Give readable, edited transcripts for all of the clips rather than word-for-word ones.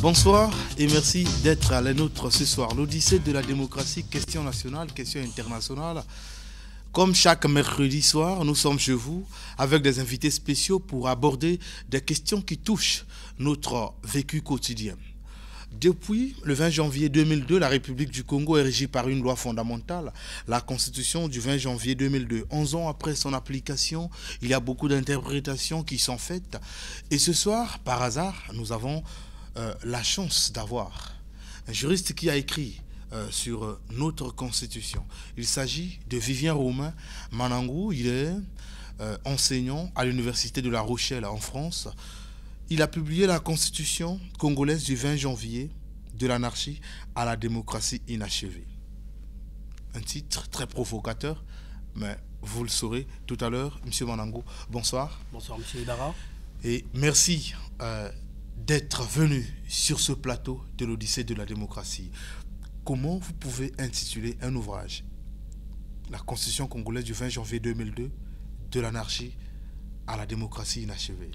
Bonsoir et merci d'être à la nôtre ce soir. L'Odyssée de la démocratie, question nationale, question internationale. Comme chaque mercredi soir, nous sommes chez vous avec des invités spéciaux pour aborder des questions qui touchent notre vécu quotidien. Depuis le 20 janvier 2002, la République du Congo est régie par une loi fondamentale, la Constitution du 20 janvier 2002. 11 ans après son application, il y a beaucoup d'interprétations qui sont faites. Et ce soir, par hasard, nous avons la chance d'avoir un juriste qui a écrit sur notre Constitution. Il s'agit de Vivien Romain Manangou. Il est enseignant à l'Université de La Rochelle en France. Il a publié la Constitution congolaise du 20 janvier, de l'anarchie à la démocratie inachevée. Un titre très provocateur, mais vous le saurez tout à l'heure. Monsieur Manangou, bonsoir. Bonsoir, monsieur Ibarra. Et merci d'être venu sur ce plateau de l'Odyssée de la démocratie. Comment vous pouvez intituler un ouvrage, la Constitution congolaise du 20 janvier 2002, de l'anarchie à la démocratie inachevée?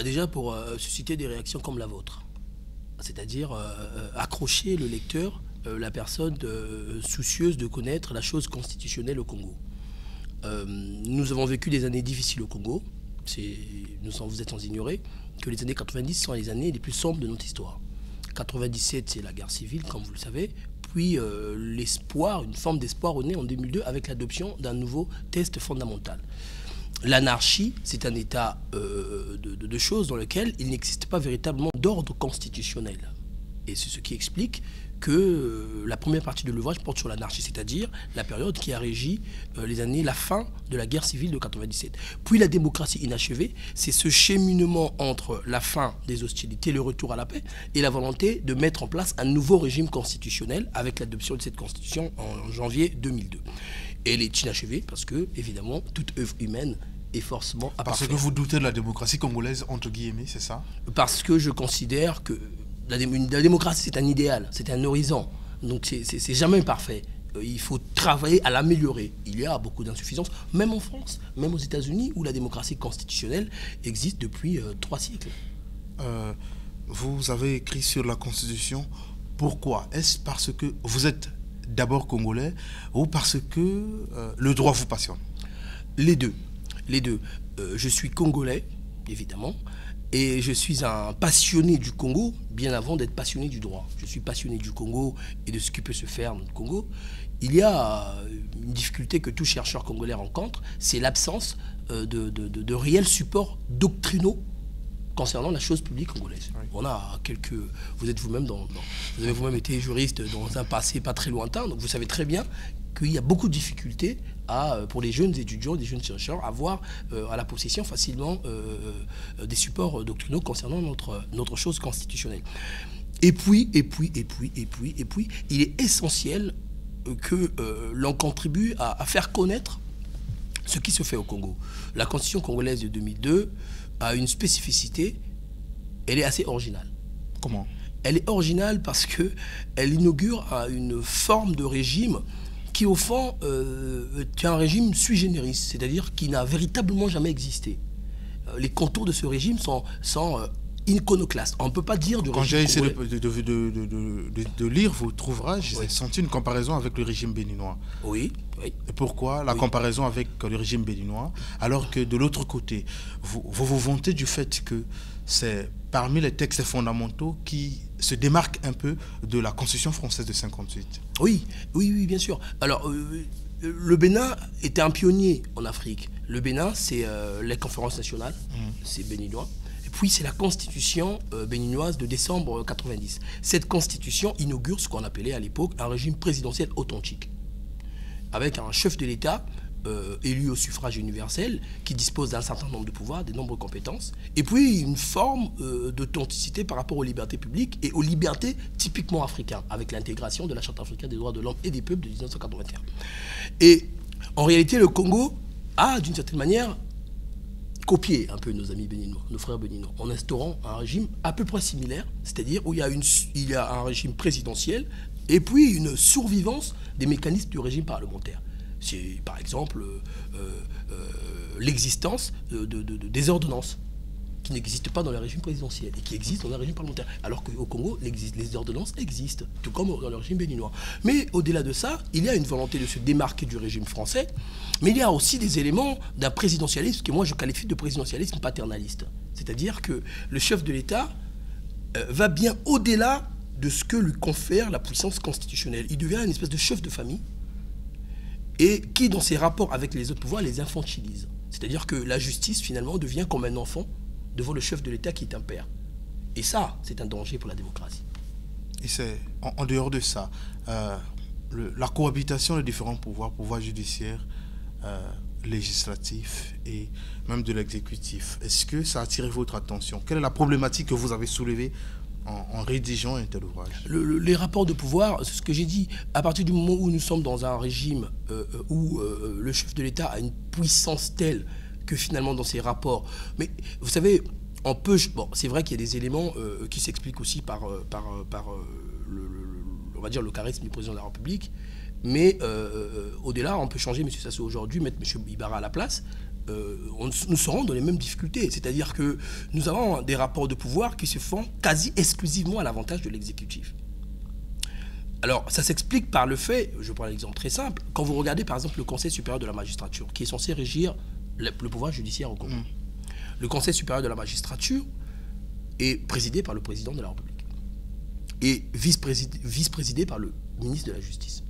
Déjà pour susciter des réactions comme la vôtre, c'est-à-dire accrocher le lecteur, la personne soucieuse de connaître la chose constitutionnelle au Congo. Nous avons vécu des années difficiles au Congo. Vous êtes sans ignorer que les années 90 sont les années les plus sombres de notre histoire. 97, c'est la guerre civile, comme vous le savez. Puis l'espoir, une forme d'espoir est née en 2002 avec l'adoption d'un nouveau test fondamental. L'anarchie, c'est un état de choses dans lequel il n'existe pas véritablement d'ordre constitutionnel. Et c'est ce qui explique que la première partie de l'ouvrage porte sur l'anarchie, c'est-à-dire la période qui a régi la fin de la guerre civile de 97. Puis la démocratie inachevée, c'est ce cheminement entre la fin des hostilités, le retour à la paix, et la volonté de mettre en place un nouveau régime constitutionnel avec l'adoption de cette constitution en janvier 2002. Elle est inachevée parce que, évidemment, toute œuvre humaine est forcément à parfaire. Parce que vous doutez de la démocratie congolaise, entre guillemets, c'est ça? Parce que je considère que la démocratie, c'est un idéal, c'est un horizon. Donc, c'est jamais parfait. Il faut travailler à l'améliorer. Il y a beaucoup d'insuffisances, même en France, même aux États-Unis, où la démocratie constitutionnelle existe depuis 3 siècles. Vous avez écrit sur la Constitution. Pourquoi? Est-ce parce que vous êtes d'abord congolais ou parce que le droit vous passionne? Les deux. Je suis congolais, évidemment, et je suis un passionné du Congo, bien avant d'être passionné du droit. Je suis passionné du Congo et de ce qui peut se faire dans le Congo. Il y a une difficulté que tout chercheur congolais rencontre, c'est l'absence de réels supports doctrinaux concernant la chose publique congolaise. Oui. On a vous êtes vous-même vous avez vous-même été juriste dans un passé pas très lointain, donc vous savez très bien qu'il y a beaucoup de difficultés pour les jeunes étudiants, des jeunes chercheurs, à avoir à la possession facilement des supports doctrinaux concernant notre chose constitutionnelle. Et puis, il est essentiel que l'on contribue à faire connaître ce qui se fait au Congo. La Constitution congolaise de 2002 a une spécificité, elle est assez originale. Comment? Elle est originale parce qu'elle inaugure une forme de régime qui, au fond, est un régime sui generis, c'est-à-dire qui n'a véritablement jamais existé. Les contours de ce régime sont iconoclastes. On ne peut pas dire du Quand régime. Quand j'ai essayé de lire votre ouvrage, j'ai senti une comparaison avec le régime béninois. Oui. Et pourquoi la comparaison avec le régime béninois, alors que de l'autre côté, vous vantez du fait que c'est parmi les textes fondamentaux qui se démarquent un peu de la Constitution française de 58. Oui, bien sûr. Alors, le Bénin était un pionnier en Afrique. Le Bénin, c'est les conférences nationales, c'est béninois. Et puis, c'est la Constitution béninoise de décembre 90. Cette Constitution inaugure ce qu'on appelait à l'époque un régime présidentiel authentique, avec un chef de l'État élu au suffrage universel, qui dispose d'un certain nombre de pouvoirs, de nombreuses compétences, et puis une forme d'authenticité par rapport aux libertés publiques et aux libertés typiquement africaines, avec l'intégration de la Charte africaine des droits de l'homme et des peuples de 1981. Et en réalité, le Congo a, d'une certaine manière, copié un peu nos amis béninois, nos frères béninois, en instaurant un régime à peu près similaire, c'est-à-dire où il y a un régime présidentiel et puis une survivance des mécanismes du régime parlementaire. C'est par exemple l'existence des ordonnances. qui n'existe pas dans le régime présidentiel et qui existe dans le régime parlementaire. Alors qu'au Congo, les ordonnances existent, tout comme dans le régime béninois. Mais au-delà de ça, il y a une volonté de se démarquer du régime français, mais il y a aussi des éléments d'un présidentialisme que moi je qualifie de présidentialisme paternaliste. C'est-à-dire que le chef de l'État va bien au-delà de ce que lui confère la puissance constitutionnelle. Il devient une espèce de chef de famille et qui, dans ses rapports avec les autres pouvoirs, les infantilise. C'est-à-dire que la justice, finalement, devient comme un enfant devant le chef de l'État qui est un père. Et ça, c'est un danger pour la démocratie. Et c'est en dehors de ça, la cohabitation des différents pouvoirs, pouvoir judiciaire, législatif et même de l'exécutif, est-ce que ça a attiré votre attention? Quelle est la problématique que vous avez soulevée en rédigeant un tel ouvrage? Les rapports de pouvoir, c'est ce que j'ai dit, à partir du moment où nous sommes dans un régime où le chef de l'État a une puissance telle que finalement dans ses rapports, mais vous savez, on peut, bon, c'est vrai qu'il y a des éléments qui s'expliquent aussi par on va dire le charisme du président de la République, mais au-delà, on peut changer M. Sassou aujourd'hui, mettre M. Ibarra à la place. Nous serons dans les mêmes difficultés. C'est-à-dire que nous avons des rapports de pouvoir qui se font quasi exclusivement à l'avantage de l'exécutif. Alors, ça s'explique par le fait, je prends l'exemple très simple, quand vous regardez par exemple le Conseil supérieur de la magistrature, qui est censé régir le pouvoir judiciaire au Congo. Le Conseil supérieur de la magistrature est présidé par le président de la République et vice-présidé par le ministre de la Justice.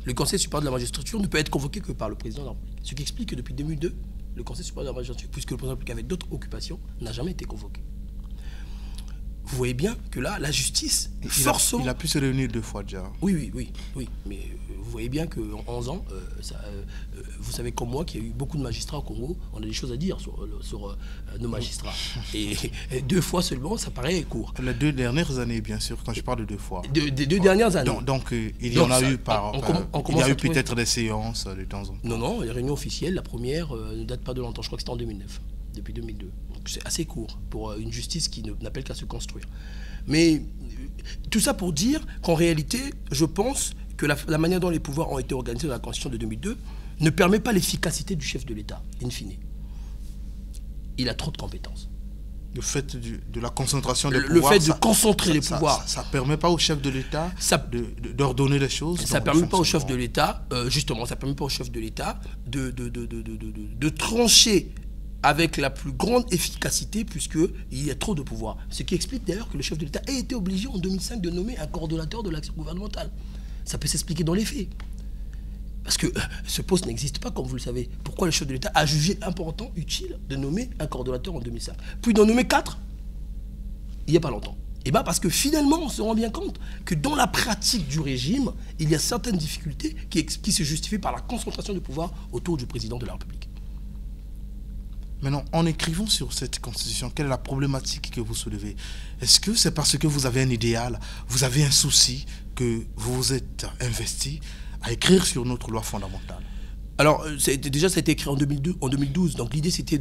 Le Conseil supérieur de la magistrature ne peut être convoqué que par le président de la République. Ce qui explique que depuis 2002, le Conseil supérieur de la magistrature, puisque le président de la République avait d'autres occupations, n'a jamais été convoqué. Vous voyez bien que là, la justice, forcément... Il a pu se réunir 2 fois déjà. Oui. Mais vous voyez bien qu'en 11 ans, vous savez comme moi qu'il y a eu beaucoup de magistrats au Congo. On a des choses à dire sur nos magistrats. Et 2 fois seulement, ça paraît court. Les 2 dernières années, bien sûr, quand je parle de 2 fois. Des 2 dernières années. Donc il y en a eu il y a eu peut-être des séances de temps en temps. Non, les réunions officielles, la première ne date pas de longtemps. Je crois que c'était en 2009, depuis 2002. C'est assez court pour une justice qui n'appelle qu'à se construire. Mais tout ça pour dire qu'en réalité, je pense que la manière dont les pouvoirs ont été organisés dans la Constitution de 2002 ne permet pas l'efficacité du chef de l'État, in fine. Il a trop de compétences. Le fait de la concentration des pouvoirs... Le fait de concentrer les pouvoirs... Ça ne permet pas au chef de l'État d'ordonner les choses. Ça ne permet pas au chef de l'État, justement, ça ne permet pas au chef de l'État de trancher avec la plus grande efficacité, puisqu'il y a trop de pouvoir. Ce qui explique d'ailleurs que le chef de l'État ait été obligé en 2005 de nommer un coordonnateur de l'action gouvernementale. Ça peut s'expliquer dans les faits. Parce que ce poste n'existe pas, comme vous le savez. Pourquoi le chef de l'État a jugé important, utile, de nommer un coordonnateur en 2005? Puis d'en nommer 4, il n'y a pas longtemps. Et bien parce que finalement, on se rend bien compte que dans la pratique du régime, il y a certaines difficultés qui se justifient par la concentration de pouvoir autour du président de la République. Maintenant, en écrivant sur cette constitution, quelle est la problématique que vous soulevez? Est-ce que c'est parce que vous avez un idéal, vous avez un souci, que vous vous êtes investi à écrire sur notre loi fondamentale? Alors, déjà, ça a été écrit en 2012. Donc l'idée, c'était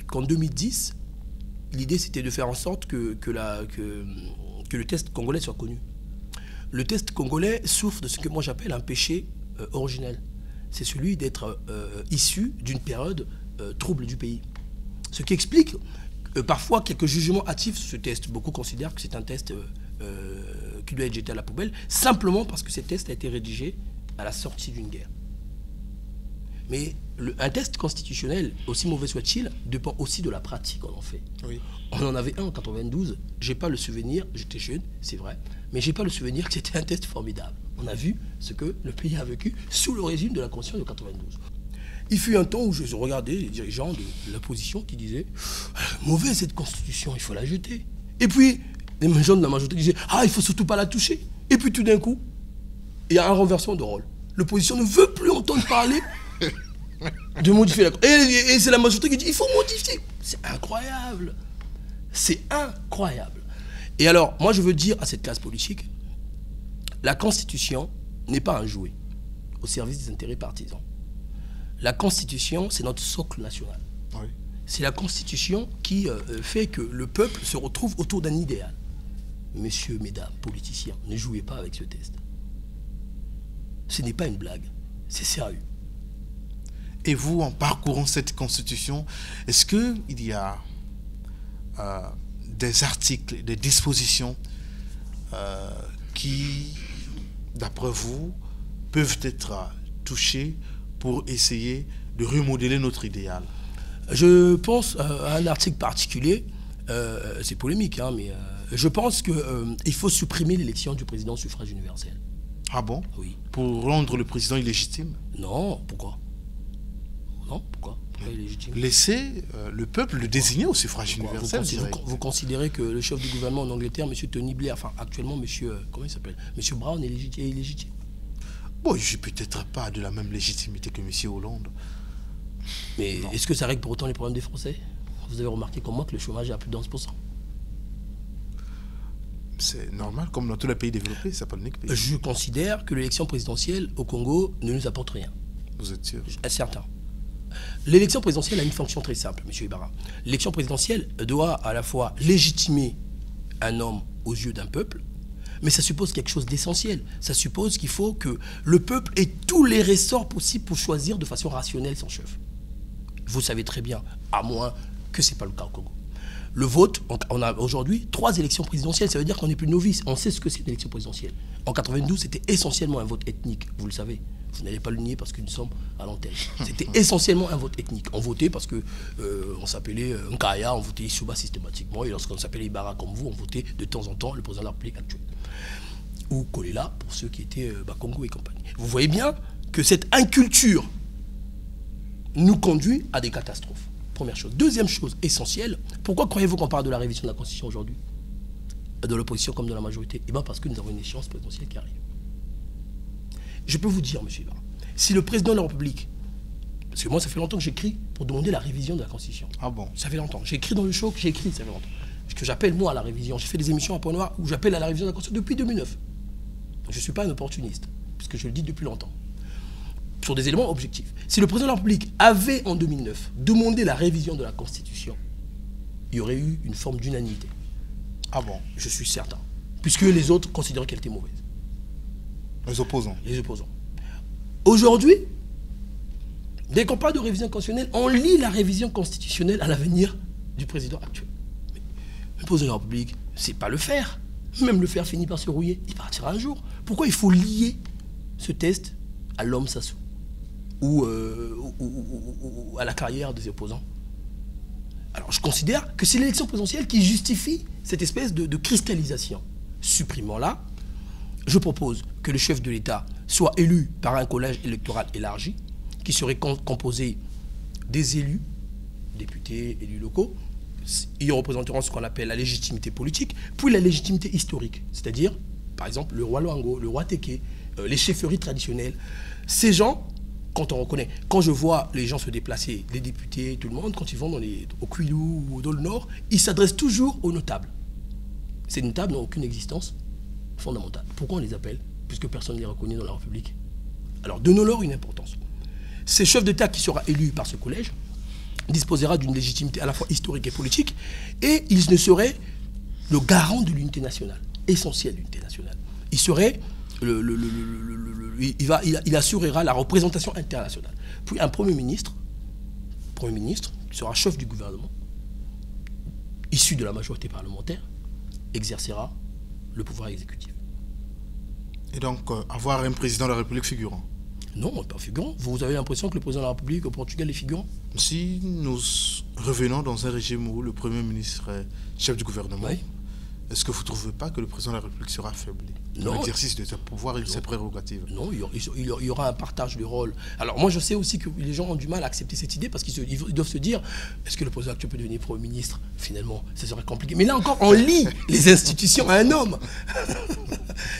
qu'en 2010, l'idée, c'était de faire en sorte que le test congolais soit connu. Le test congolais souffre de ce que moi j'appelle un péché originel. C'est celui d'être issu d'une période trouble du pays. Ce qui explique parfois quelques jugements hâtifs sur ce test. Beaucoup considèrent que c'est un test qui doit être jeté à la poubelle, simplement parce que ce test a été rédigé à la sortie d'une guerre. Mais un test constitutionnel, aussi mauvais soit-il, dépend aussi de la pratique qu'on en fait. Oui. On en avait un en 92, j'ai pas le souvenir, j'étais jeune, c'est vrai, mais j'ai pas le souvenir que c'était un test formidable. On a vu ce que le pays a vécu sous le régime de la Constitution de 92. Il fut un temps où je regardais les dirigeants de l'opposition qui disaient « Mauvaise cette constitution, il faut la jeter ». Et puis, les gens de la majorité disaient « Ah, il faut surtout pas la toucher ». Et puis tout d'un coup, il y a un renversement de rôle. L'opposition ne veut plus entendre parler de modifier la constitution. Et c'est la majorité qui dit « Il faut modifier ». C'est incroyable. C'est incroyable. Et alors, moi je veux dire à cette classe politique, la constitution n'est pas un jouet au service des intérêts partisans. La Constitution, c'est notre socle national. Oui. C'est la Constitution qui fait que le peuple se retrouve autour d'un idéal. Messieurs, mesdames, politiciens, ne jouez pas avec ce test. Ce n'est pas une blague, c'est sérieux. Et vous, en parcourant cette Constitution, est-ce qu'il y a des articles, des dispositions qui, d'après vous, peuvent être touchées pour essayer de remodeler notre idéal? Je pense à un article particulier, c'est polémique, hein, mais je pense qu'il faut supprimer l'élection du président au suffrage universel. Ah bon? Oui. Pour rendre le président illégitime? Non, pourquoi? Non, pourquoi? Pourquoi illégitime? Laisser le peuple le désigner au suffrage universel. Vous considérez que le chef du gouvernement en Angleterre, M. Tony Blair, enfin actuellement M. comment il s'appelle? M. Brown est illégitime? Bon, je suis peut-être pas de la même légitimité que M. Hollande. Mais est-ce que ça règle pour autant les problèmes des Français? Vous avez remarqué comme moi que le chômage est à plus de 11%. C'est normal, comme dans tous les pays développés, ça pas le pays. Je considère que l'élection présidentielle au Congo ne nous apporte rien. Vous êtes sûr? Certain. L'élection présidentielle a une fonction très simple, M. Ibarra. L'élection présidentielle doit à la fois légitimer un homme aux yeux d'un peuple, mais ça suppose quelque chose d'essentiel. Ça suppose qu'il faut que le peuple ait tous les ressorts possibles pour choisir de façon rationnelle son chef. Vous savez très bien, à moins que ce n'est pas le cas au Congo. Le vote, on a aujourd'hui 3 élections présidentielles, ça veut dire qu'on n'est plus novice. On sait ce que c'est une élection présidentielle. En 92, c'était essentiellement un vote ethnique, vous le savez. Vous n'allez pas le nier parce que nous sommes à l'antenne. C'était essentiellement un vote ethnique. On votait parce que on s'appelait Nkaya, on votait Issouba systématiquement, et lorsqu'on s'appelait Ibarra comme vous, on votait de temps en temps le président de la République actuelle. Ou Kolela, pour ceux qui étaient Congo et compagnie. Vous voyez bien que cette inculture nous conduit à des catastrophes. Première chose. Deuxième chose essentielle, pourquoi croyez-vous qu'on parle de la révision de la Constitution aujourd'hui? De l'opposition comme de la majorité? Eh bien parce que nous avons une échéance présidentielle qui arrive. Je peux vous dire, monsieur Ibarra, si le président de la République, parce que moi ça fait longtemps que j'écris pour demander la révision de la Constitution. Ah bon? Ça fait longtemps. J'ai écrit dans le show que j'ai écrit, ça fait longtemps. Que j'appelle moi à la révision. J'ai fait des émissions à Point Noir où j'appelle à la révision de la Constitution depuis 2009. Donc je ne suis pas un opportuniste, puisque je le dis depuis longtemps. Sur des éléments objectifs. Si le président de la République avait en 2009 demandé la révision de la Constitution, il y aurait eu une forme d'unanimité. Ah bon? Je suis certain. Puisque les autres considéraient qu'elle était mauvaise. Les opposants? Les opposants. Aujourd'hui, dès qu'on parle de révision constitutionnelle, on lit la révision constitutionnelle à l'avenir du président actuel. Mais le président de la République, c'est pas le fer. Même le fer finit par se rouiller. Il partira un jour. Pourquoi il faut lier ce test à l'homme Sassou ou à la carrière des opposants? Alors je considère que c'est l'élection présidentielle qui justifie cette espèce de cristallisation. Supprimons-la. Je propose que le chef de l'État soit élu par un collège électoral élargi qui serait composé des élus, députés, élus locaux. Ils représenteront ce qu'on appelle la légitimité politique, puis la légitimité historique, c'est-à-dire, par exemple, le roi Luango, le roi Téké, les chefferies traditionnelles. Ces gens, quand on reconnaît, quand je vois les gens se déplacer, les députés, tout le monde, quand ils vont au Kwilu ou dans le Nord, ils s'adressent toujours aux notables. Ces notables n'ont aucune existence fondamentale. Pourquoi on les appelle? Puisque personne ne les reconnaît dans la République. Alors, donnons-leur une importance. Ce chef d'État qui sera élu par ce collège disposera d'une légitimité à la fois historique et politique, et il ne serait le garant de l'unité nationale, essentiel de l'unité nationale. Il serait il assurera la représentation internationale. Puis un Premier ministre qui sera chef du gouvernement, issu de la majorité parlementaire, exercera le pouvoir exécutif. Et donc, avoir un président de la République figurant? Non, pas figurant. Vous avez l'impression que le président de la République au Portugal est figurant? Si nous revenons dans un régime où le Premier ministre est chef du gouvernement, oui, est-ce que vous ne trouvez pas que le président de la République sera affaibli dans l'exercice de ses pouvoirs et de ses prérogatives? Non, il y aura un partage de rôle. Alors moi je sais aussi que les gens ont du mal à accepter cette idée parce qu'ils doivent se dire, est-ce que le président actuel peut devenir Premier ministre? Finalement, ça serait compliqué. Mais là encore, on lie les institutions à un homme.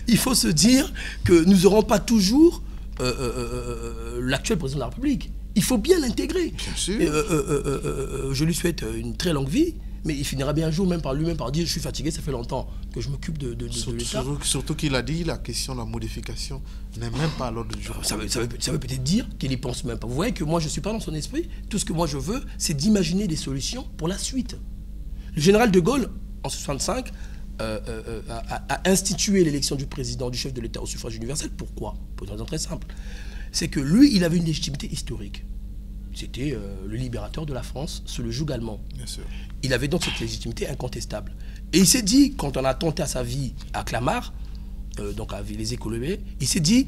Il faut se dire que nous n'aurons pas toujours l'actuel président de la République. Il faut bien l'intégrer. Bien sûr. Je lui souhaite une très longue vie. Mais il finira bien un jour même par lui-même par dire je suis fatigué, ça fait longtemps que je m'occupe de l'État. Surtout qu'il a dit la question de la modification n'est même pas à l'ordre du jour. Ça veut peut-être dire qu'il n'y pense même pas. Vous voyez que moi je ne suis pas dans son esprit. Tout ce que moi je veux, c'est d'imaginer des solutions pour la suite. Le général de Gaulle, en 1965, a institué l'élection du président, du chef de l'État au suffrage universel. Pourquoi? Pour une raison très simple. C'est que lui, il avait une légitimité historique. C'était le libérateur de la France sous le joug allemand. Bien sûr. Il avait donc cette légitimité incontestable. Et il s'est dit, quand on a tenté à sa vie à Clamart, donc à Villers-Colombey, il s'est dit,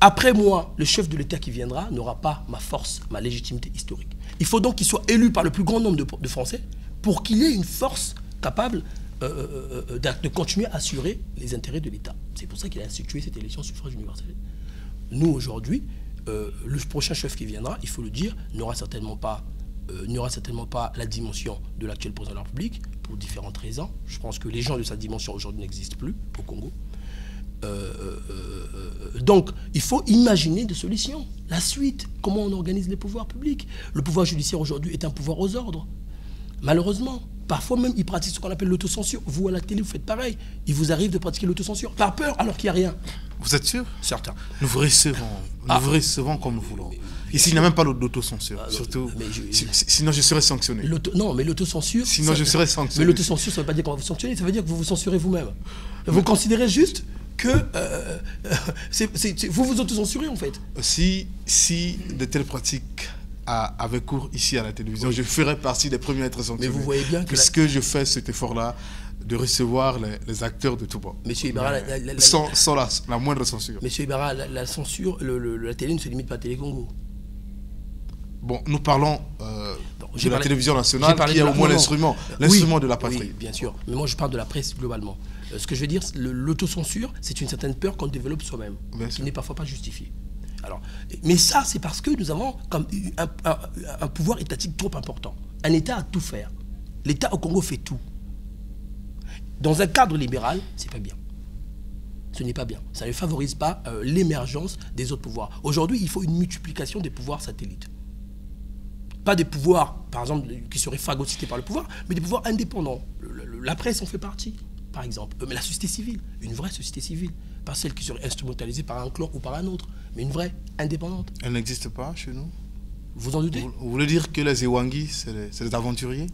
après moi, le chef de l'État qui viendra n'aura pas ma force, ma légitimité historique. Il faut donc qu'il soit élu par le plus grand nombre de Français pour qu'il ait une force capable de continuer à assurer les intérêts de l'État. C'est pour ça qu'il a institué cette élection suffrage universel. Nous, aujourd'hui, le prochain chef qui viendra, il faut le dire, n'aura certainement pas la dimension de l'actuel président de la République, pour différentes raisons. Je pense que les gens de sa dimension aujourd'hui n'existent plus au Congo. Donc, il faut imaginer des solutions. La suite, comment on organise les pouvoirs publics. Le pouvoir judiciaire aujourd'hui est un pouvoir aux ordres. Malheureusement, parfois même, ils pratiquent ce qu'on appelle l'autocensure. Vous, à la télé, vous faites pareil. Il vous arrive de pratiquer l'autocensure par peur, alors qu'il n'y a rien. Vous êtes sûr? Certains. Nous vous recevons comme nous voulons. Ici, il n'y a même pas d'autocensure. Surtout, sinon je serais sanctionné. Non, mais l'autocensure... Sinon, je serais sanctionné. Mais l'autocensure, ça ne veut pas dire qu'on va vous sanctionner, ça veut dire que vous vous censurez vous-même. Vous considérez juste que vous vous autocensurez, en fait. Si de telles pratiques avaient cours ici à la télévision, je ferais partie des premiers à être sanctionnés. Mais vous voyez bien que... Puisque je fais cet effort-là de recevoir les acteurs de tout bord. Monsieur Ibarra, sans la moindre censure. Monsieur Ibarra, la censure, la télé ne se limite pas à Télé-Congo. Bon, nous parlons de la télévision nationale qui est au moins l'instrument de la patrie. Oui, bien sûr. Mais moi, je parle de la presse globalement. Ce que je veux dire, l'autocensure, c'est une certaine peur qu'on développe soi-même, qui n'est parfois pas justifiée. Alors, mais ça, c'est parce que nous avons comme un pouvoir étatique trop important. Un État a tout faire. L'État au Congo fait tout. Dans un cadre libéral, c'est pas bien. Ce n'est pas bien. Ça ne favorise pas l'émergence des autres pouvoirs. Aujourd'hui, il faut une multiplication des pouvoirs satellites. Pas des pouvoirs, par exemple, qui seraient phagocytés par le pouvoir, mais des pouvoirs indépendants. La presse en fait partie, par exemple. Mais la société civile, une vraie société civile. Pas celle qui serait instrumentalisée par un clan ou par un autre, mais une vraie, indépendante. Elle n'existe pas chez nous? Vous en doutez? Vous voulez dire que les Ewangi, c'est des aventuriers?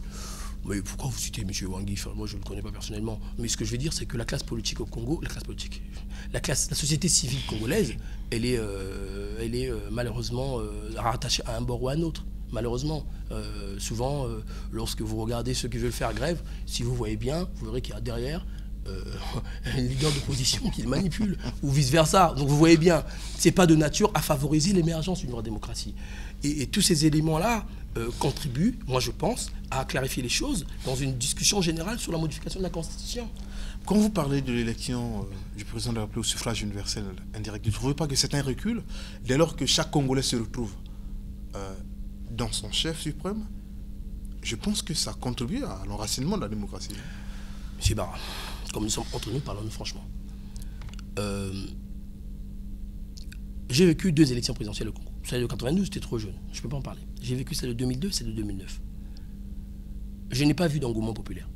Mais pourquoi vous citez M. Ewangi? Enfin, moi, je ne le connais pas personnellement. Mais ce que je veux dire, c'est que la classe politique au Congo, la société civile congolaise, elle est malheureusement rattachée à un bord ou à un autre. Malheureusement, souvent, lorsque vous regardez ceux qui veulent faire grève, si vous voyez bien, vous verrez qu'il y a derrière un leader d'opposition qui le manipule, ou vice-versa. Donc vous voyez bien, ce n'est pas de nature à favoriser l'émergence d'une vraie démocratie. Et tous ces éléments-là contribuent, moi je pense, à clarifier les choses dans une discussion générale sur la modification de la Constitution. Quand vous parlez de l'élection du président de la République au suffrage universel indirect, vous ne trouvez pas que c'est un recul dès lors que chaque Congolais se retrouve dans son chef suprême? Je pense que ça contribue à l'enracinement de la démocratie. Monsieur Barra, comme nous sommes entre nous, parlons-nous franchement. J'ai vécu 2 élections présidentielles au Congo. Celle de 92, j'étais trop jeune, je ne peux pas en parler. J'ai vécu celle de 2002, celle de 2009. Je n'ai pas vu d'engouement populaire.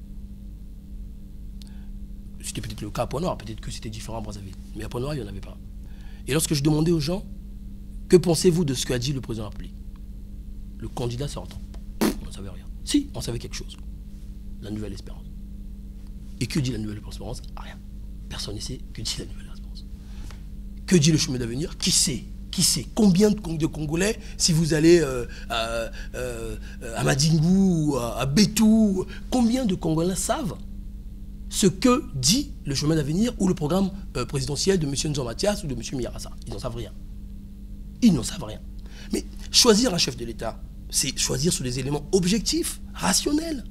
C'était peut-être le cas à Pointe-Noire, peut-être que c'était différent à Brazzaville. Mais à Pointe-Noire, il n'y en avait pas. Et lorsque je demandais aux gens, que pensez-vous de ce qu'a dit le président de la République? Le candidat sortant, on ne savait rien. Si, on savait quelque chose. La Nouvelle Espérance. Et que dit la Nouvelle Espérance? Rien. Personne ne sait que dit la Nouvelle Espérance. Que dit le chemin d'avenir? Qui sait? Qui sait? Combien de Congolais, si vous allez à Madingou, à Bétou, combien de Congolais savent ce que dit le chemin d'avenir ou le programme présidentiel de M. Nzon Mathias ou de M. Miyarasa? Ils n'en savent rien. Ils n'en savent rien. Mais choisir un chef de l'État, c'est choisir sur des éléments objectifs, rationnels.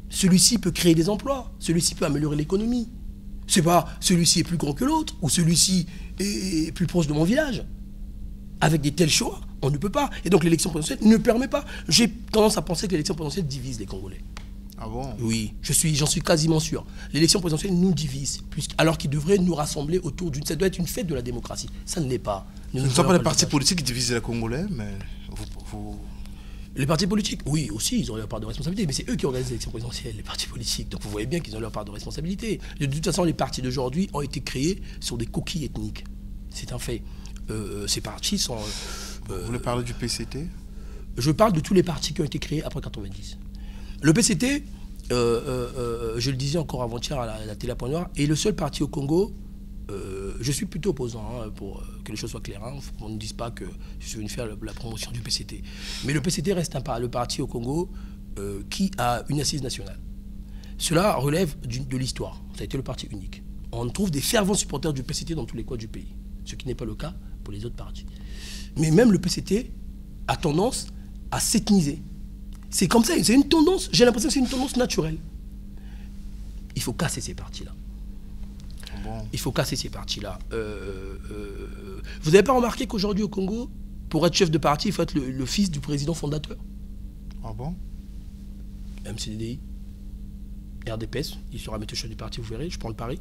Celui-ci peut créer des emplois, celui-ci peut améliorer l'économie. C'est pas celui-ci est plus grand que l'autre, ou celui-ci est plus proche de mon village. Avec des tels choix, on ne peut pas. Et donc l'élection présidentielle ne permet pas. J'ai tendance à penser que l'élection présidentielle divise les Congolais. Ah bon? Oui, j'en suis quasiment sûr. L'élection présidentielle nous divise, alors qu'il devrait nous rassembler autour d'une... Ça doit être une fête de la démocratie. Ça ne l'est pas. Ce ne sont pas les partis politiques qui divisent les Congolais, mais Les partis politiques, oui, aussi, ils ont leur part de responsabilité, mais c'est eux qui organisent l'élection présidentielle, les partis politiques. Donc vous voyez bien qu'ils ont leur part de responsabilité. De toute façon, les partis d'aujourd'hui ont été créés sur des coquilles ethniques. C'est un fait. Ces partis sont... Vous voulez parler du PCT? Je parle de tous les partis qui ont été créés après 90. Le PCT, je le disais encore avant-hier à la télé à Pointe-Noire, est le seul parti au Congo je suis plutôt opposant, hein, pour que les choses soient claires. Hein. On ne dise pas que je suis venu faire la promotion du PCT. Mais le PCT reste le parti au Congo qui a une assise nationale. Cela relève de l'histoire. Ça a été le parti unique. On trouve des fervents supporters du PCT dans tous les coins du pays, ce qui n'est pas le cas pour les autres partis. Mais même le PCT a tendance à s'ethniser. C'est comme ça, c'est une tendance, j'ai l'impression que c'est une tendance naturelle. Il faut casser ces partis-là. Bon. Il faut casser ces partis-là. Vous n'avez pas remarqué qu'aujourd'hui au Congo, pour être chef de parti, il faut être le fils du président fondateur? Ah bon? MCDI, RDPS, il sera maître chef du parti, vous verrez, je prends le pari.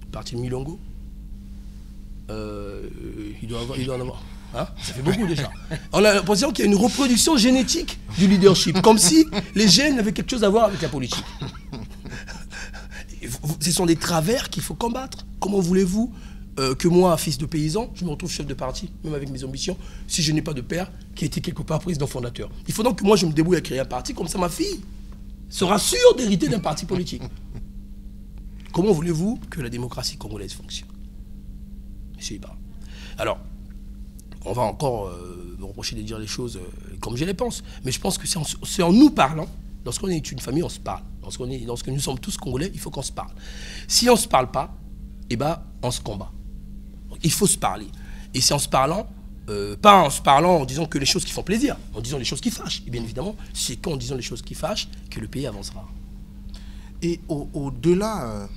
Le parti de Milongo. Il doit en avoir. Hein, ça fait beaucoup déjà. On a l'impression qu'il y a une reproduction génétique du leadership, comme si les gènes avaient quelque chose à voir avec la politique. Ce sont des travers qu'il faut combattre. Comment voulez-vous que moi, fils de paysan, je me retrouve chef de parti, même avec mes ambitions, si je n'ai pas de père qui a été quelque part président fondateur? Il faut donc que moi je me débrouille à créer un parti, comme ça ma fille sera sûre d'hériter d'un parti politique. Comment voulez-vous que la démocratie congolaise fonctionne? Je ne sais pas. Alors, on va encore me reprocher de dire les choses comme je les pense. Mais je pense que c'est en nous parlant. Lorsqu'on est une famille, on se parle. Lorsque nous sommes tous Congolais, il faut qu'on se parle. Si on ne se parle pas, eh ben, on se combat. Donc, il faut se parler. Et c'est en se parlant, pas en se parlant en disant que les choses qui font plaisir, en disant les choses qui fâchent. Et bien évidemment, c'est qu'en disant les choses qui fâchent que le pays avancera. Et au-delà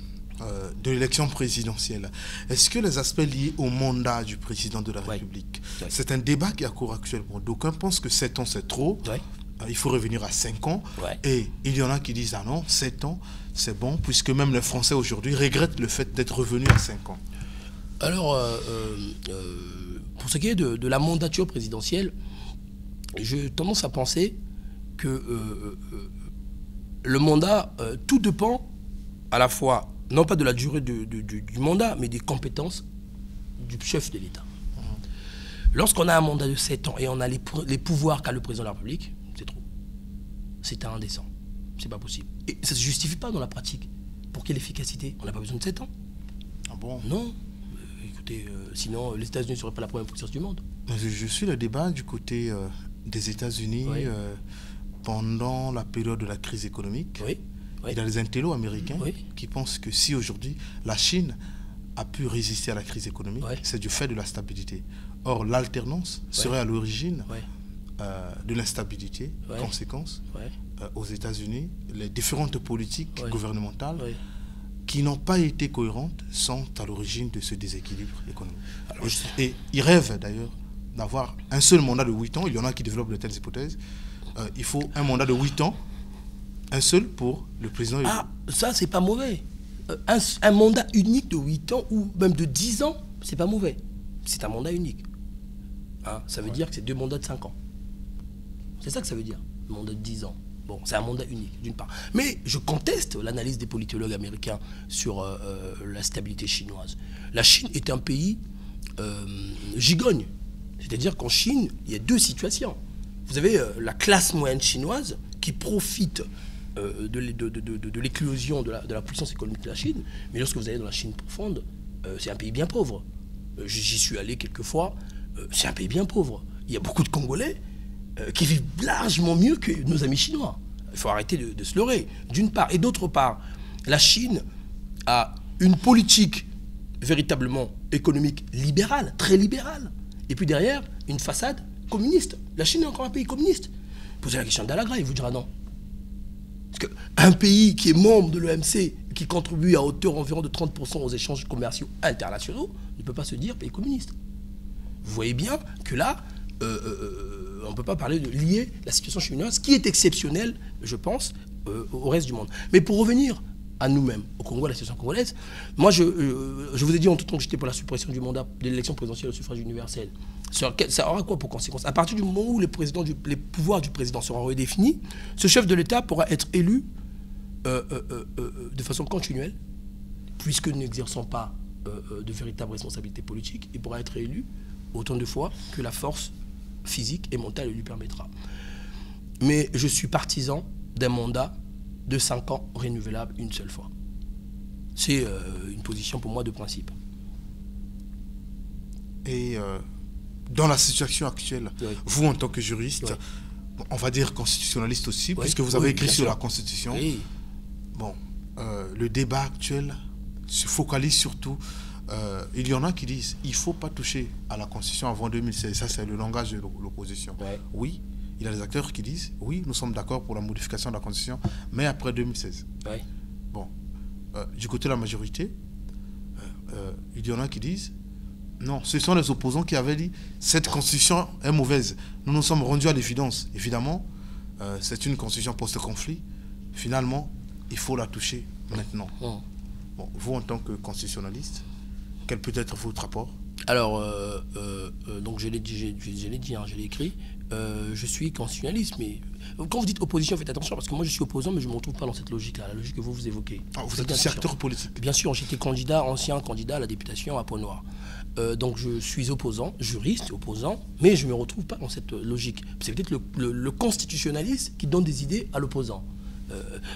de l'élection présidentielle, est-ce que les aspects liés au mandat du président de la République, c'est un débat qui a cours actuellement. D'aucuns pensent que 7 ans c'est trop, il faut revenir à 5 ans, et il y en a qui disent ah non, 7 ans c'est bon, puisque même les Français aujourd'hui regrettent le fait d'être revenus à 5 ans. Alors, pour ce qui est de la mandature présidentielle, j'ai tendance à penser que le mandat, tout dépend à la fois non pas de la durée du mandat, mais des compétences du chef de l'État. Lorsqu'on a un mandat de 7 ans et on a les pouvoirs qu'a le président de la République, c'est trop. C'est indécent. C'est pas possible. Et ça ne se justifie pas dans la pratique. Pour quelle efficacité? On n'a pas besoin de 7 ans. Ah bon? Non. Écoutez, sinon les États-Unis ne seraient pas la première puissance du monde. Je suis le débat du côté des États-Unis pendant la période de la crise économique. Il y a des intellos américains qui pensent que si aujourd'hui la Chine a pu résister à la crise économique, c'est du fait de la stabilité. Or, l'alternance serait à l'origine de l'instabilité. Conséquence, aux États-Unis, les différentes politiques gouvernementales qui n'ont pas été cohérentes sont à l'origine de ce déséquilibre économique. Alors, et ils rêvent d'ailleurs d'avoir un seul mandat de 8 ans. Il y en a qui développent de telles hypothèses. Il faut un mandat de 8 ans. Un seul pour le président. Ah, ça, c'est pas mauvais. Un mandat unique de 8 ans ou même de 10 ans, c'est pas mauvais. C'est un mandat unique. Hein, ça veut dire que c'est 2 mandats de 5 ans. C'est ça que ça veut dire, un mandat de 10 ans. Bon, c'est un mandat unique, d'une part. Mais je conteste l'analyse des politologues américains sur la stabilité chinoise. La Chine est un pays gigogne. C'est-à-dire qu'en Chine, il y a 2 situations. Vous avez la classe moyenne chinoise qui profite de l'éclosion de la puissance économique de la Chine. Mais lorsque vous allez dans la Chine profonde, c'est un pays bien pauvre. J'y suis allé quelques fois, c'est un pays bien pauvre. Il y a beaucoup de Congolais qui vivent largement mieux que nos amis chinois. Il faut arrêter de se leurrer, d'une part. Et d'autre part, la Chine a une politique véritablement économique libérale, très libérale. Et puis derrière, une façade communiste. La Chine est encore un pays communiste. Posez la question d'Alagra, il vous dira non. Parce qu'un pays qui est membre de l'OMC, qui contribue à hauteur environ de 30% aux échanges commerciaux internationaux, ne peut pas se dire pays communiste. Vous voyez bien que là, on ne peut pas parler de lier la situation chinoise, qui est exceptionnelle, je pense, au reste du monde. Mais pour revenir à nous-mêmes, au Congo, à la situation congolaise, moi, je vous ai dit en tout temps que j'étais pour la suppression du mandat de l'élection présidentielle au suffrage universel. Ça aura quoi pour conséquence? À partir du moment où les pouvoirs du président seront redéfinis, ce chef de l'État pourra être élu de façon continuelle, puisque nous n'exerçons pas de véritable responsabilité politique, il pourra être élu autant de fois que la force physique et mentale lui permettra. Mais je suis partisan d'un mandat de 5 ans renouvelable une seule fois. C'est une position pour moi de principe. Et dans la situation actuelle, vous en tant que juriste, on va dire constitutionnaliste aussi, puisque vous avez écrit sur la Constitution. Bon, le débat actuel se focalise surtout. Il y en a qui disent il ne faut pas toucher à la Constitution avant 2016. Ça, c'est le langage de l'opposition. Oui, il y a des acteurs qui disent oui, nous sommes d'accord pour la modification de la Constitution, mais après 2016. Bon, du côté de la majorité, il y en a qui disent non, ce sont les opposants qui avaient dit cette Constitution est mauvaise. Nous nous sommes rendus à l'évidence. Évidemment, c'est une Constitution post-conflit. Finalement, il faut la toucher maintenant. Bon, vous, en tant que constitutionnaliste, quel peut être votre rapport? Alors, donc je l'ai dit, je l'ai écrit. Je suis constitutionnaliste, mais quand vous dites opposition, faites attention, parce que moi je suis opposant, mais je ne me retrouve pas dans cette logique-là, la logique que vous évoquez. Vous êtes aussi acteur politique? Bien sûr, j'étais ancien candidat à la députation à Pont-Noir. Donc je suis opposant, juriste, opposant, mais je ne me retrouve pas dans cette logique. C'est peut-être le constitutionnaliste qui donne des idées à l'opposant.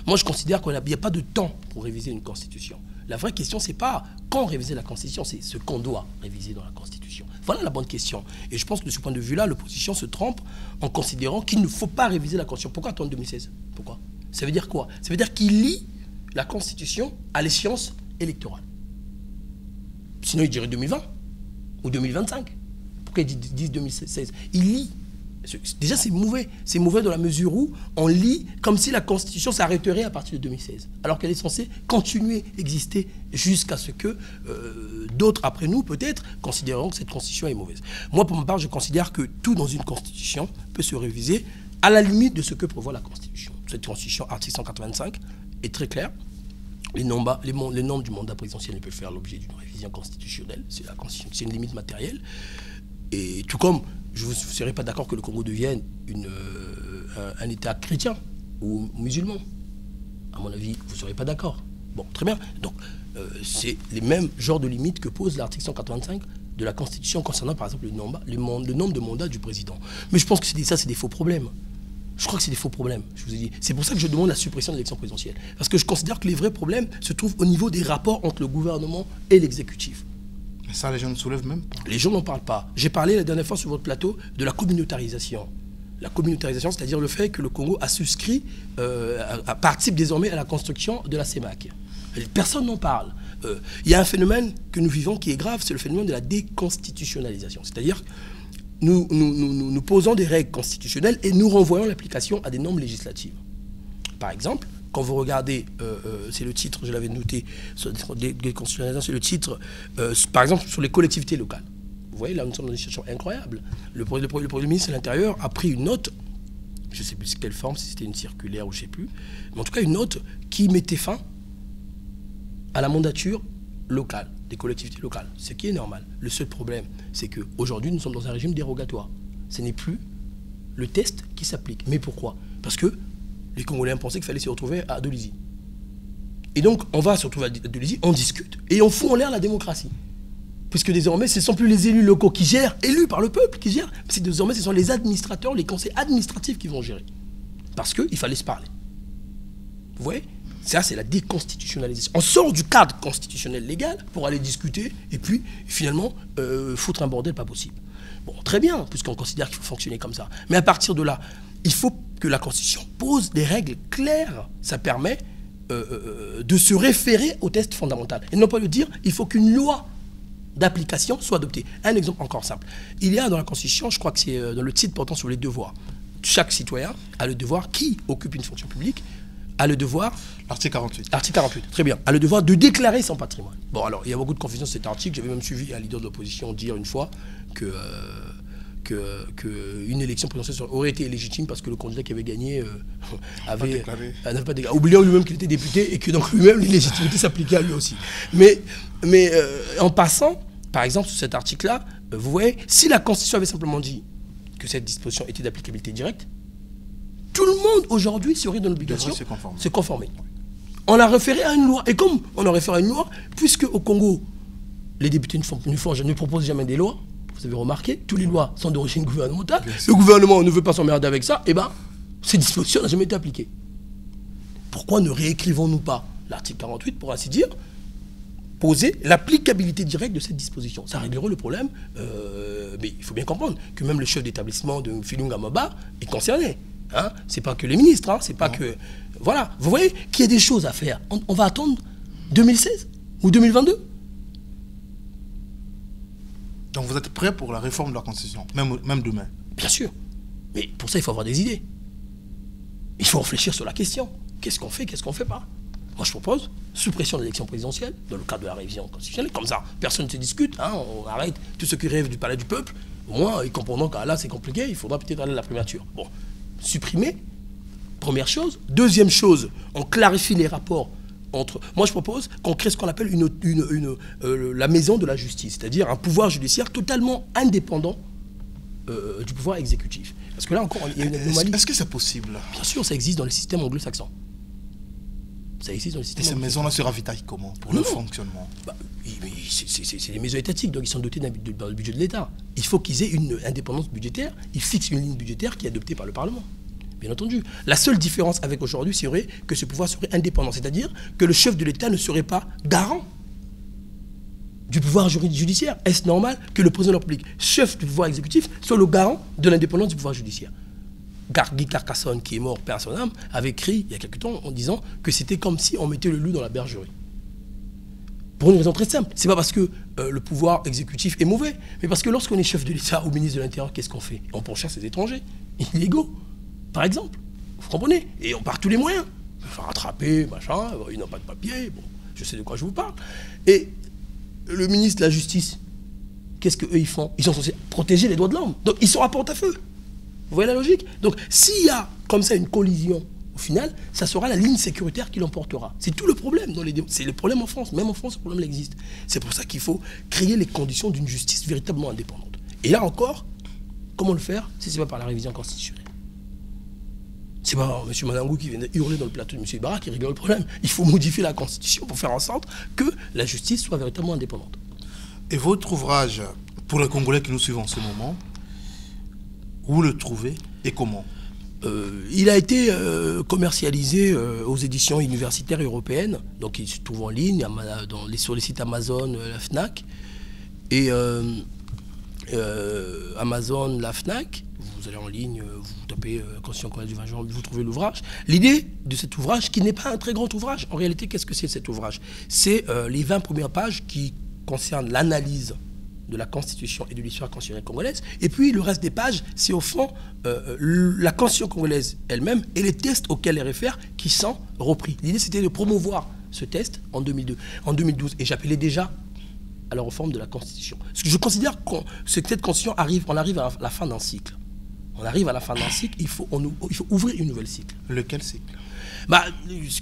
Moi je considère qu'il n'y a pas de temps pour réviser une constitution. La vraie question, c'est pas quand réviser la Constitution, c'est ce qu'on doit réviser dans la Constitution. Voilà la bonne question. Et je pense que de ce point de vue-là, l'opposition se trompe en considérant qu'il ne faut pas réviser la Constitution. Pourquoi attendre 2016? Pourquoi? Ça veut dire quoi? Ça veut dire qu'il lie la Constitution à l'échéance électorale. Sinon, il dirait 2020 ou 2025. Pourquoi ils disent 2016? Il lie. Déjà, c'est mauvais. C'est mauvais dans la mesure où on lit comme si la Constitution s'arrêterait à partir de 2016, alors qu'elle est censée continuer à exister jusqu'à ce que d'autres, après nous, peut-être, considéreront que cette Constitution est mauvaise. Moi, pour ma part, je considère que tout dans une Constitution peut se réviser à la limite de ce que prévoit la Constitution. Cette Constitution, article 185, est très claire. Les nombres du mandat présidentiel ne peuvent faire l'objet d'une révision constitutionnelle. C'est la Constitution, c'est une limite matérielle. Et tout comme je ne serais pas d'accord que le Congo devienne un État chrétien ou musulman. À mon avis, vous ne serez pas d'accord. Bon, très bien. Donc, c'est les mêmes genres de limites que pose l'article 185 de la Constitution concernant, par exemple, le nombre de mandats du président. Mais je pense que c'est des faux problèmes. Je crois que c'est des faux problèmes, je vous ai dit. C'est pour ça que je demande la suppression de l'élection présidentielle. Parce que je considère que les vrais problèmes se trouvent au niveau des rapports entre le gouvernement et l'exécutif. Mais ça, les gens ne soulèvent même pas. Les gens n'en parlent pas. J'ai parlé la dernière fois sur votre plateau de la communautarisation. La communautarisation, c'est-à-dire le fait que le Congo a souscrit, participe désormais à la construction de la CEMAC. Personne n'en parle. Il y a un phénomène que nous vivons qui est grave, c'est le phénomène de la déconstitutionnalisation. C'est-à-dire nous posons des règles constitutionnelles et nous renvoyons l'application à des normes législatives. Par exemple, quand vous regardez, c'est le titre, je l'avais noté, sur des constitutionnalisations, c'est le titre, par exemple, sur les collectivités locales. Vous voyez, là, nous sommes dans une situation incroyable. Le Premier ministre de l'Intérieur a pris une note, je ne sais plus quelle forme, si c'était une circulaire ou je ne sais plus, mais en tout cas une note qui mettait fin à la mandature locale, des collectivités locales, ce qui est normal. Le seul problème, c'est qu'aujourd'hui, nous sommes dans un régime dérogatoire. Ce n'est plus le test qui s'applique. Mais pourquoi? Parce que les Congolais pensaient qu'il fallait se retrouver à Dolisie. Et donc, on va se retrouver à Dolisie, on discute, et on fout en l'air la démocratie. Puisque désormais, ce ne sont plus les élus locaux qui gèrent, élus par le peuple qui gèrent, mais désormais, ce sont les administrateurs, les conseils administratifs qui vont gérer. Parce qu'il fallait se parler. Vous voyez? Ça, c'est la déconstitutionnalisation. On sort du cadre constitutionnel légal pour aller discuter, et puis, finalement, foutre un bordel pas possible. Bon, très bien, puisqu'on considère qu'il faut fonctionner comme ça. Mais à partir de là, il faut que la Constitution pose des règles claires. Ça permet de se référer au test fondamental. Et non pas de dire il faut qu'une loi d'application soit adoptée. Un exemple encore simple. Il y a dans la Constitution, je crois que c'est dans le titre portant sur les devoirs, chaque citoyen a le devoir, qui occupe une fonction publique, a le devoir... L'article 48. L'article 48, très bien. A le devoir de déclarer son patrimoine. Bon, alors, il y a beaucoup de confusion sur cet article. J'avais même suivi un leader de l'opposition dire une fois qu'une élection présidentielle aurait été illégitime parce que le candidat qui avait gagné n'avait pas déclaré. Oubliant lui-même qu'il était député et que donc lui-même l'illégitimité s'appliquait à lui aussi. Mais en passant, par exemple, sur cet article-là, vous voyez, si la Constitution avait simplement dit que cette disposition était d'applicabilité directe, tout le monde aujourd'hui serait dans l'obligation de se conformer. On l'a référé à une loi. Et comme on a référé à une loi, puisque au Congo, les députés ne proposent jamais des lois, vous avez remarqué, toutes les lois sont d'origine gouvernementale. Le gouvernement ne veut pas s'emmerder avec ça, et bien, ces dispositions n'ont jamais été appliquées. Pourquoi ne réécrivons-nous pas l'article 48, pour ainsi dire, poser l'applicabilité directe de cette disposition. Ça réglerait le problème, mais il faut bien comprendre que même le chef d'établissement de Filunga Moba est concerné. Hein? C'est pas que les ministres, hein? C'est pas que... Voilà, vous voyez qu'il y a des choses à faire. On va attendre 2016 ou 2022. Donc vous êtes prêt pour la réforme de la Constitution, même demain? Bien sûr. Mais pour ça, il faut avoir des idées. Il faut réfléchir sur la question. Qu'est-ce qu'on fait, qu'est-ce qu'on ne fait pas? Moi, je propose suppression de l'élection présidentielle dans le cadre de la révision constitutionnelle. Comme ça, personne ne se discute. Hein, on arrête tous ceux qui rêvent du palais du peuple. Au moins, ils comprendront que là, c'est compliqué. Il faudra peut-être aller à la primature. Bon, supprimer, première chose. Deuxième chose, on clarifie les rapports entre... Moi, je propose qu'on crée ce qu'on appelle la maison de la justice, c'est-à-dire un pouvoir judiciaire totalement indépendant du pouvoir exécutif. Parce que là encore, il y a une anomalie. Est-ce que c'est possible? Bien sûr, ça existe dans les systèmes anglo-saxons. Ça existe dans les systèmes. Et ces maisons-là se ravitaillent comment pour le fonctionnement? C'est des maisons étatiques, donc ils sont dotés dans le budget de l'État. Il faut qu'ils aient une indépendance budgétaire. Ils fixent une ligne budgétaire qui est adoptée par le Parlement. Bien entendu. La seule différence avec aujourd'hui serait que ce pouvoir serait indépendant, c'est-à-dire que le chef de l'État ne serait pas garant du pouvoir judiciaire. Est-ce normal que le président de la République, chef du pouvoir exécutif, soit le garant de l'indépendance du pouvoir judiciaire? Guy Carcassonne, qui est mort père à son âme, avait écrit il y a quelque temps en disant que c'était comme si on mettait le loup dans la bergerie. Pour une raison très simple. C'est pas parce que le pouvoir exécutif est mauvais, mais parce que lorsqu'on est chef de l'État ou ministre de l'Intérieur, qu'est-ce qu'on fait? On pourchasse les étrangers, illégaux, par exemple. Vous comprenez? Et on part tous les moyens. Il faut rattraper, machin, ils n'ont pas de papier, bon, je sais de quoi je vous parle. Et le ministre de la Justice, qu'est-ce qu'eux ils font? Ils sont censés protéger les droits de l'homme. Donc ils sont à porte-à-feu. Vous voyez la logique? Donc s'il y a comme ça une collision, au final, ça sera la ligne sécuritaire qui l'emportera. C'est tout le problème. C'est le problème en France. Même en France, le problème existe. C'est pour ça qu'il faut créer les conditions d'une justice véritablement indépendante. Et là encore, comment le faire si ce n'est pas par la révision constitutionnelle? C'est pas M. Manangou qui vient de hurler dans le plateau de M. Ibarra qui règle le problème. Il faut modifier la Constitution pour faire en sorte que la justice soit véritablement indépendante. Et votre ouvrage, pour les Congolais qui nous suivent en ce moment, où le trouvez et comment? Il a été commercialisé aux éditions universitaires européennes, donc il se trouve en ligne sur les sites Amazon, la FNAC. Et Amazon, la FNAC, vous allez en ligne, vous tapez Constitution congolaise du 20 juin, vous trouvez l'ouvrage. L'idée de cet ouvrage, qui n'est pas un très grand ouvrage, en réalité, qu'est-ce que c'est cet ouvrage? C'est les 20 premières pages qui concernent l'analyse de la Constitution et de l'histoire constitutionnelle congolaise. Et puis, le reste des pages, c'est au fond la Constitution congolaise elle-même et les textes auxquels elle réfère qui sont repris. L'idée, c'était de promouvoir ce texte en 2012. Et j'appelais déjà à la réforme de la Constitution. Parce que je considère que cette Constitution on arrive à la fin d'un cycle. On arrive à la fin d'un cycle, il faut ouvrir une nouvelle cycle. Lequel cycle?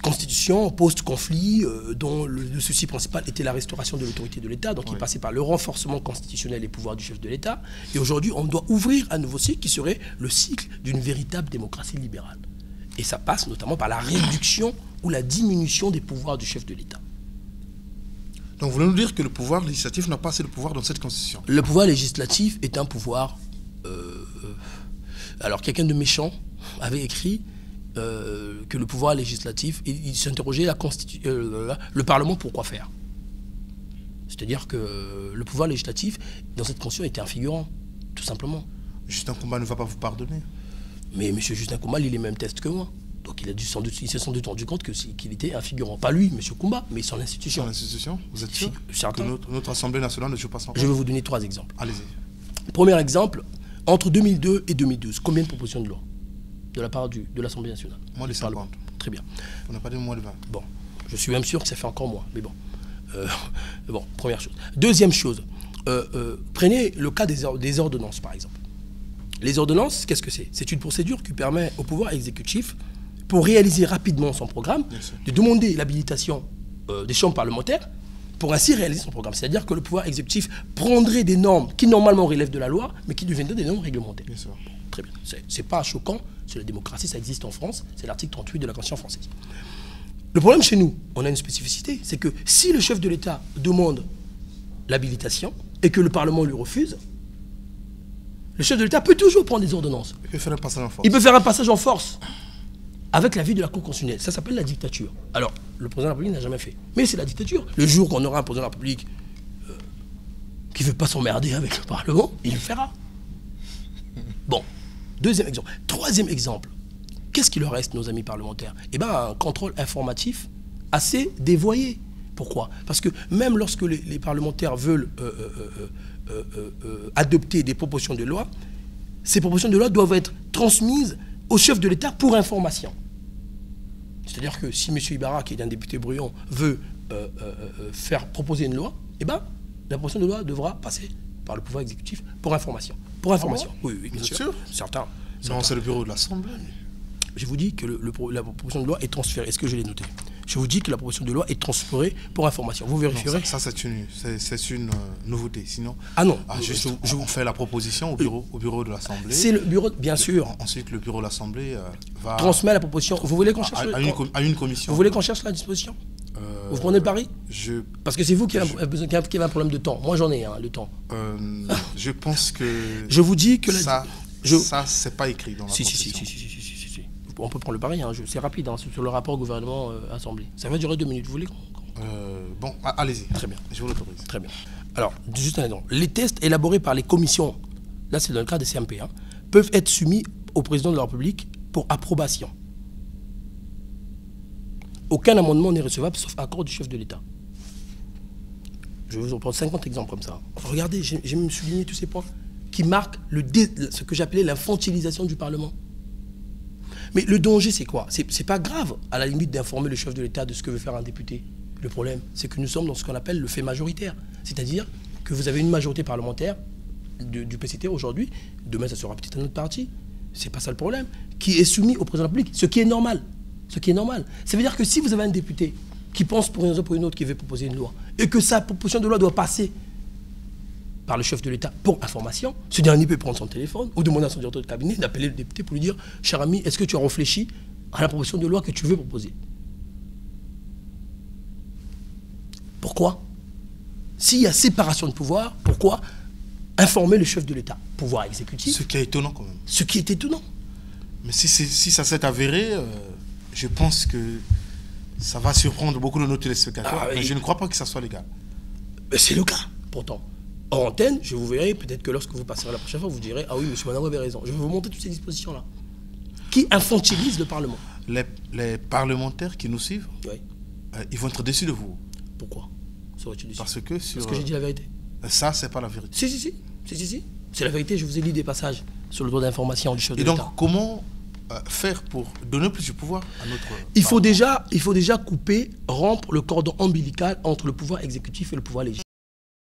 Constitution post-conflit, dont le souci principal était la restauration de l'autorité de l'État, donc il passait par le renforcement constitutionnel des pouvoirs du chef de l'État. Et aujourd'hui, on doit ouvrir un nouveau cycle qui serait le cycle d'une véritable démocratie libérale. Et ça passe notamment par la réduction ou la diminution des pouvoirs du chef de l'État. Donc vous voulez nous dire que le pouvoir législatif n'a pas assez de pouvoir dans cette Constitution? Le pouvoir législatif est un pouvoir... alors quelqu'un de méchant avait écrit que le pouvoir législatif, il s'interrogeait le Parlement pourquoi faire. C'est-à-dire que le pouvoir législatif, dans cette Constitution, était un figurant, tout simplement. Justin Koumba ne va pas vous pardonner. Mais M. Justin Koumba lit les mêmes tests que moi. Donc il s'est sans doute rendu compte qu'il était un figurant. Pas lui, M. Koumba, mais son institution. Son institution? Vous êtes sûr certain que notre Assemblée nationale ne joue pas sans? Je vais vous donner 3 exemples. Allez-y. Premier exemple, entre 2002 et 2012, combien de propositions de loi de la part de l'Assemblée nationale? Moins de 50. Très bien. On n'a pas dit moins de 20. Bon, je suis même sûr que ça fait encore moins, mais bon. Bon, première chose. Deuxième chose, prenez le cas des ordonnances, par exemple. Les ordonnances, qu'est-ce que c'est? C'est une procédure qui permet au pouvoir exécutif, pour réaliser rapidement son programme, de demander l'habilitation des chambres parlementaires pour ainsi réaliser son programme. C'est-à-dire que le pouvoir exécutif prendrait des normes qui normalement relèvent de la loi, mais qui deviendraient des normes réglementaires. Bien sûr. Très bien. C'est pas choquant, c'est la démocratie, ça existe en France, c'est l'article 38 de la Constitution française. Le problème chez nous, on a une spécificité, c'est que si le chef de l'État demande l'habilitation et que le Parlement lui refuse, le chef de l'État peut toujours prendre des ordonnances. Il peut faire un passage en force. Il peut faire un passage en force. avec l'avis de la Cour constitutionnelle. Ça s'appelle la dictature. Alors, le président de la République n'a jamais fait. Mais c'est la dictature. Le jour qu'on aura un président de la République qui ne veut pas s'emmerder avec le Parlement, il le fera. Bon, deuxième exemple. Troisième exemple. Qu'est-ce qu'il leur reste, nos amis parlementaires? Eh bien, un contrôle informatif assez dévoyé. Pourquoi? Parce que même lorsque les parlementaires veulent adopter des propositions de loi, ces propositions de loi doivent être transmises au chef de l'État pour information. C'est-à-dire que si M. Ibarra, qui est un député brouillon, veut faire proposer une loi, eh bien, la proposition de loi devra passer par le pouvoir exécutif pour information. Pour information. Ah bon? Oui, bien sûr. Certains. Non, c'est le bureau de l'Assemblée. Je vous dis que la proposition de loi est transférée. Est-ce que je l'ai noté? Je vous dis que la proposition de loi est transférée pour information. Vous vérifierez. Non, ça c'est une nouveauté. Sinon, ah non, on fait la proposition au bureau de l'Assemblée. C'est le bureau, bien sûr. Ensuite, le bureau de l'Assemblée va... transmet la proposition. Vous voulez qu'on cherche... à une commission. Vous voulez qu'on cherche la disposition? Vous prenez le pari? Parce que c'est vous qui avez un problème de temps. Moi, j'en ai le temps. Je pense que... Je vous dis que... Ça, c'est pas écrit dans la Constitution. Si. On peut prendre le pari, c'est rapide, sur le rapport gouvernement-assemblée. Ça va durer 2 minutes, vous voulez bon, allez-y. Très bien. Je vous l'autorise. Très bien. Alors, juste un exemple. Les tests élaborés par les commissions, là c'est dans le cas des CMP, peuvent être soumis au président de la République pour approbation. Aucun amendement n'est recevable sauf accord du chef de l'État. Je vais vous en prendre 50 exemples comme ça. Regardez, j'ai même souligné tous ces points qui marquent ce que j'appelais l'infantilisation du Parlement. Mais le danger, c'est quoi? C'est pas grave, à la limite, d'informer le chef de l'État de ce que veut faire un député. Le problème, c'est que nous sommes dans ce qu'on appelle le fait majoritaire. C'est-à-dire que vous avez une majorité parlementaire du PCT aujourd'hui, demain ça sera peut-être un autre parti, c'est pas ça le problème, qui est soumis au président de la République, ce qui est normal. Ça veut dire que si vous avez un député qui pense pour une raison ou pour une autre qu'il veut proposer une loi, et que sa proposition de loi doit passer par le chef de l'État pour information, ce dernier peut prendre son téléphone ou demander à son directeur de cabinet d'appeler le député pour lui dire « Cher ami, est-ce que tu as réfléchi à la proposition de loi que tu veux proposer ?» Pourquoi? S'il y a séparation de pouvoir, pourquoi informer le chef de l'État? Pouvoir exécutif. Ce qui est étonnant quand même. Ce qui est étonnant. Mais si ça s'est avéré, je pense que ça va surprendre beaucoup de nos téléspectateurs. Mais je ne crois pas que ça soit légal. Mais c'est le cas, pourtant. Hors antenne, je vous verrai, peut-être que lorsque vous passerez la prochaine fois, vous direz « Ah oui, monsieur Manamo avait raison ». Je vais vous montrer toutes ces dispositions-là. Qui infantilisent le Parlement. Les parlementaires qui nous suivent, oui. Ils vont être déçus de vous. Pourquoi? Parce que j'ai dit la vérité. Ça, c'est pas la vérité. Si. C'est la vérité, je vous ai lu des passages sur le droit d'information du chef de l'État. Et donc, comment faire pour donner plus de pouvoir à notre... Il faut déjà couper, rompre le cordon ombilical entre le pouvoir exécutif et le pouvoir législatif.